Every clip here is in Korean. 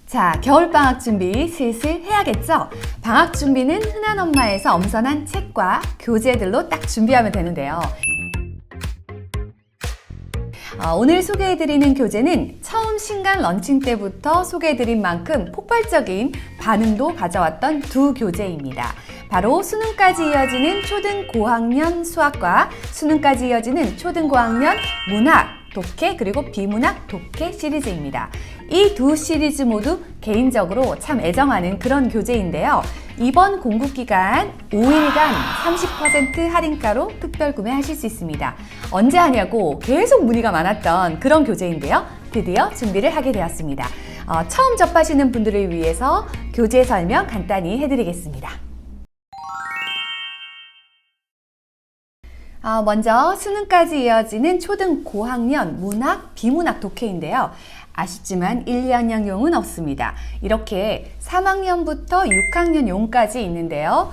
자, 겨울방학 준비 슬슬 해야겠죠? 방학 준비는 흔한 엄마에서 엄선한 책과 교재들로 딱 준비하면 되는데요. 오늘 소개해드리는 교재는 처음 신간 런칭 때부터 소개해드린 만큼 폭발적인 반응도 가져왔던 두 교재입니다. 바로 수능까지 이어지는 초등 고학년 수학과 수능까지 이어지는 초등 고학년 문학, 독해 그리고 비문학 독해 시리즈입니다. 이 두 시리즈 모두 개인적으로 참 애정하는 그런 교재인데요. 이번 공급기간 5일간 30% 할인가로 특별 구매하실 수 있습니다. 언제 하냐고 계속 문의가 많았던 그런 교재인데요. 드디어 준비를 하게 되었습니다. 처음 접하시는 분들을 위해서 교재 설명 간단히 해드리겠습니다. 먼저 수능까지 이어지는 초등 고학년 문학, 비문학 독해인데요. 아쉽지만 1, 2학년용은 없습니다. 이렇게 3학년부터 6학년용까지 있는데요.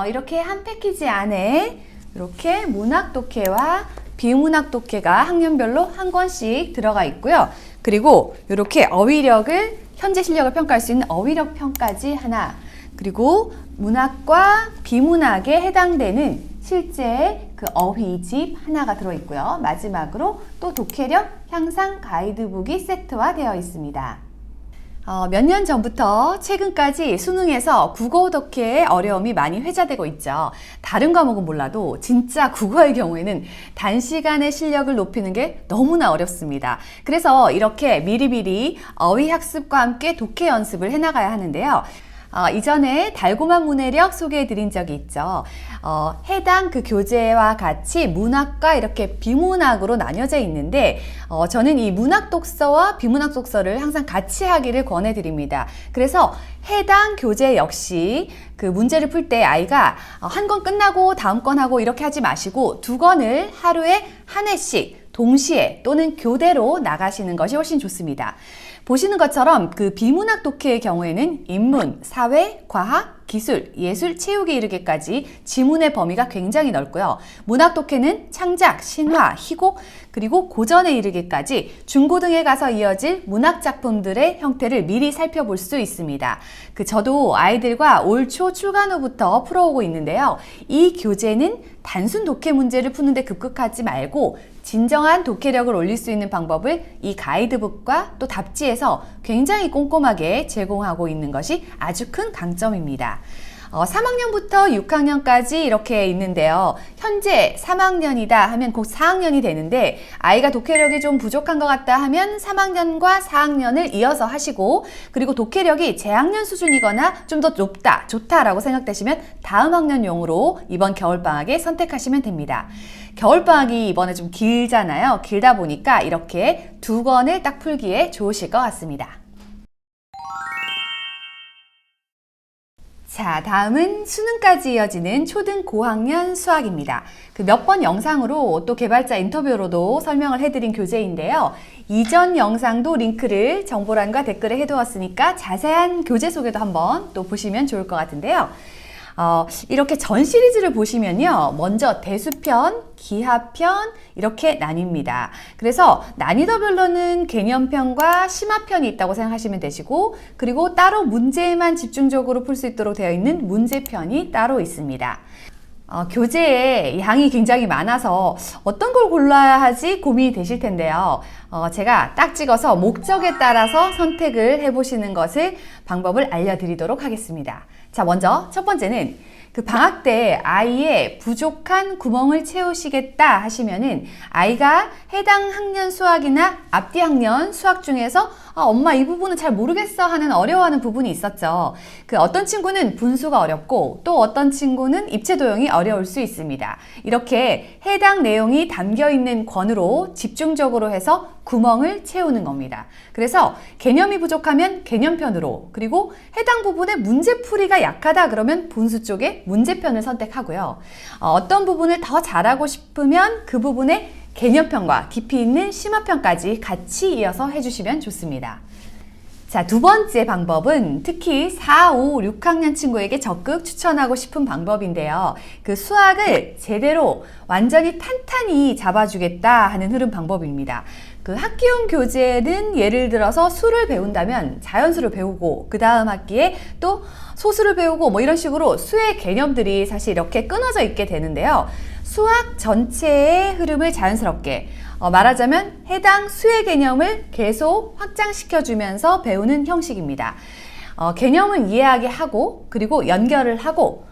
이렇게 한 패키지 안에 이렇게 문학 독해와 비문학 독해가 학년별로 한 권씩 들어가 있고요. 그리고 이렇게 어휘력을, 현재 실력을 평가할 수 있는 어휘력 평가지 하나, 그리고 문학과 비문학에 해당되는 실제 그 어휘집 하나가 들어있고요. 마지막으로 또 독해력 향상 가이드북이 세트화되어 있습니다. 몇 년 전부터 최근까지 수능에서 국어 독해의 어려움이 많이 회자되고 있죠. 다른 과목은 몰라도 진짜 국어의 경우에는 단시간에 실력을 높이는 게 너무나 어렵습니다. 그래서 이렇게 미리미리 어휘 학습과 함께 독해 연습을 해나가야 하는데요. 이전에 달고만 문해력 소개해드린 적이 있죠. 해당 그 교재와 같이 문학과 이렇게 비문학으로 나뉘어져 있는데 저는 이 문학 독서와 비문학 독서를 항상 같이 하기를 권해드립니다. 그래서 해당 교재 역시 그 문제를 풀 때 아이가 한 권 끝나고 다음 권 하고 이렇게 하지 마시고 두 권을 하루에 한 회씩 동시에 또는 교대로 나가시는 것이 훨씬 좋습니다. 보시는 것처럼 그 비문학 독해의 경우에는 인문, 사회, 과학, 기술, 예술, 체육에 이르기까지 지문의 범위가 굉장히 넓고요. 문학 독해는 창작, 신화, 희곡, 그리고 고전에 이르기까지 중고등에 가서 이어질 문학 작품들의 형태를 미리 살펴볼 수 있습니다. 저도 아이들과 올 초 출간 후부터 풀어오고 있는데요. 이 교재는 단순 독해 문제를 푸는데 급급하지 말고 진정한 독해력을 올릴 수 있는 방법을 이 가이드북과 또 답지에서 굉장히 꼼꼼하게 제공하고 있는 것이 아주 큰 강점입니다. 3학년부터 6학년까지 이렇게 있는데요. 현재 3학년이다 하면 곧 4학년이 되는데 아이가 독해력이 좀 부족한 것 같다 하면 3학년과 4학년을 이어서 하시고, 그리고 독해력이 재학년 수준이거나 좀 더 높다, 좋다라고 생각되시면 다음 학년용으로 이번 겨울방학에 선택하시면 됩니다. 겨울방학이 이번에 좀 길잖아요. 길다 보니까 이렇게 두 권을 딱 풀기에 좋으실 것 같습니다. 자, 다음은 수능까지 이어지는 초등 고학년 수학입니다. 몇 번 영상으로 또 개발자 인터뷰로도 설명을 해드린 교재인데요. 이전 영상도 링크를 정보란과 댓글에 해두었으니까 자세한 교재 소개도 한번 또 보시면 좋을 것 같은데요. 이렇게 전 시리즈를 보시면요. 먼저 대수편, 기하편 이렇게 나뉩니다. 그래서 난이도별로는 개념편과 심화편이 있다고 생각하시면 되시고, 그리고 따로 문제만 집중적으로 풀 수 있도록 되어 있는 문제편이 따로 있습니다. 교재에 양이 굉장히 많아서 어떤 걸 골라야 하지 고민이 되실 텐데요. 제가 딱 찍어서 목적에 따라서 선택을 해보시는 것을 방법을 알려드리도록 하겠습니다. 자, 먼저 첫 번째는 방학 때 아이의 부족한 구멍을 채우시겠다 하시면은 아이가 해당 학년 수학이나 앞뒤 학년 수학 중에서 엄마 이 부분은 잘 모르겠어 하는 어려워하는 부분이 있었죠. 어떤 친구는 분수가 어렵고 또 어떤 친구는 입체 도형이 어려울 수 있습니다. 이렇게 해당 내용이 담겨 있는 권으로 집중적으로 해서 구멍을 채우는 겁니다. 그래서 개념이 부족하면 개념편으로, 그리고 해당 부분에 문제풀이가 약하다 그러면 분수 쪽에 문제편을 선택하고요. 어떤 부분을 더 잘하고 싶으면 그 부분에 개념편과 깊이 있는 심화편까지 같이 이어서 해주시면 좋습니다. 자, 두 번째 방법은 특히 4, 5, 6학년 친구에게 적극 추천하고 싶은 방법인데요. 그 수학을 제대로 완전히 탄탄히 잡아주겠다 하는 흐름 방법입니다. 그 학기용 교재는 예를 들어서 수를 배운다면 자연수를 배우고 그 다음 학기에 또 소수를 배우고 뭐 이런 식으로 수의 개념들이 사실 이렇게 끊어져 있게 되는데요. 수학 전체의 흐름을 자연스럽게 말하자면 해당 수의 개념을 계속 확장시켜주면서 배우는 형식입니다. 개념을 이해하게 하고 그리고 연결을 하고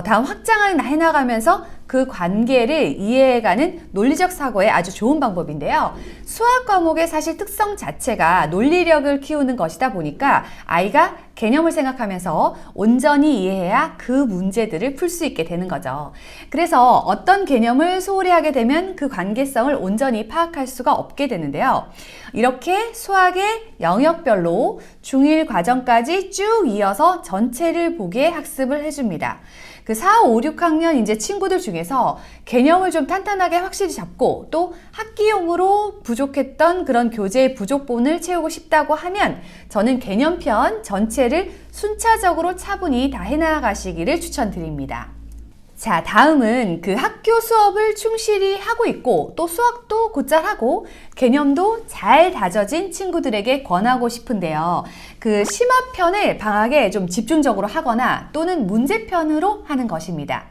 다음 확장을 해나가면서 그 관계를 이해해가는 논리적 사고에 아주 좋은 방법인데요. 수학 과목의 사실 특성 자체가 논리력을 키우는 것이다 보니까 아이가 개념을 생각하면서 온전히 이해해야 그 문제들을 풀 수 있게 되는 거죠. 그래서 어떤 개념을 소홀히 하게 되면 그 관계성을 온전히 파악할 수가 없게 되는데요. 이렇게 수학의 영역별로 중1 과정까지 쭉 이어서 전체를 보게 학습을 해줍니다. 그 4, 5, 6학년 이제 친구들 중에서 개념을 좀 탄탄하게 확실히 잡고 또 학기용으로 부족했던 그런 교재의 부족분을 채우고 싶다고 하면 저는 개념편 전체를 순차적으로 차분히 다 해나가시기를 추천드립니다. 자, 다음은 그 학교 수업을 충실히 하고 있고 또 수학도 곧잘 하고 개념도 잘 다져진 친구들에게 권하고 싶은데요. 그 심화편을 방학에 좀 집중적으로 하거나 또는 문제편으로 하는 것입니다.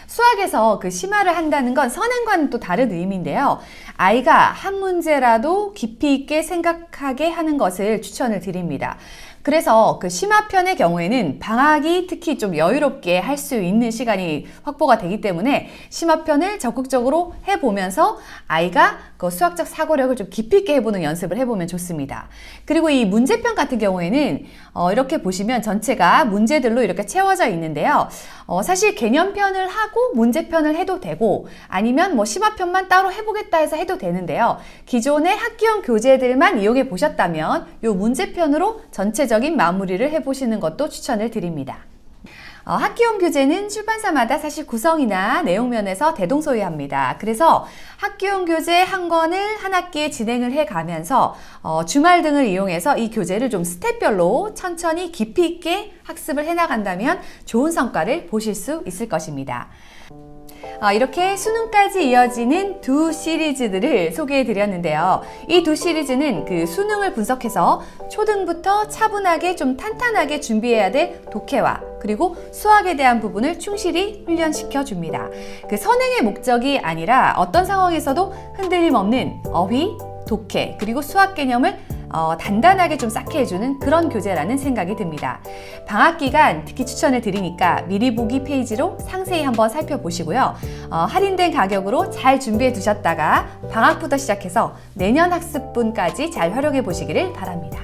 수학에서 그 심화를 한다는 건 선행과는 또 다른 의미인데요. 아이가 한 문제라도 깊이 있게 생각하게 하는 것을 추천을 드립니다. 그래서 그 심화편의 경우에는 방학이 특히 좀 여유롭게 할 수 있는 시간이 확보가 되기 때문에 심화편을 적극적으로 해보면서 아이가 그 수학적 사고력을 좀 깊이 있게 해보는 연습을 해보면 좋습니다. 그리고 이 문제편 같은 경우에는 이렇게 보시면 전체가 문제들로 이렇게 채워져 있는데요. 사실 개념편을 하고 문제편을 해도 되고 아니면 뭐 심화편만 따로 해보겠다 해서 해도 되는데요. 기존의 학기용 교재들만 이용해 보셨다면 이 문제편으로 전체적인 마무리를 해보시는 것도 추천을 드립니다. 학기용 교재는 출판사마다 사실 구성이나 내용 면에서 대동소이합니다. 그래서 학기용 교재 한 권을 한 학기에 진행을 해가면서 주말 등을 이용해서 이 교재를 좀 스텝별로 천천히 깊이 있게 학습을 해나간다면 좋은 성과를 보실 수 있을 것입니다. 이렇게 수능까지 이어지는 두 시리즈들을 소개해 드렸는데요. 이 두 시리즈는 그 수능을 분석해서 초등부터 차분하게 좀 탄탄하게 준비해야 될 독해와 그리고 수학에 대한 부분을 충실히 훈련시켜 줍니다. 그 선행의 목적이 아니라 어떤 상황에서도 흔들림 없는 어휘, 독해, 그리고 수학 개념을 단단하게 좀 쌓게 해주는 그런 교재라는 생각이 듭니다. 방학 기간 특히 추천을 드리니까 미리 보기 페이지로 상세히 한번 살펴보시고요. 할인된 가격으로 잘 준비해 두셨다가 방학부터 시작해서 내년 학습분까지 잘 활용해 보시기를 바랍니다.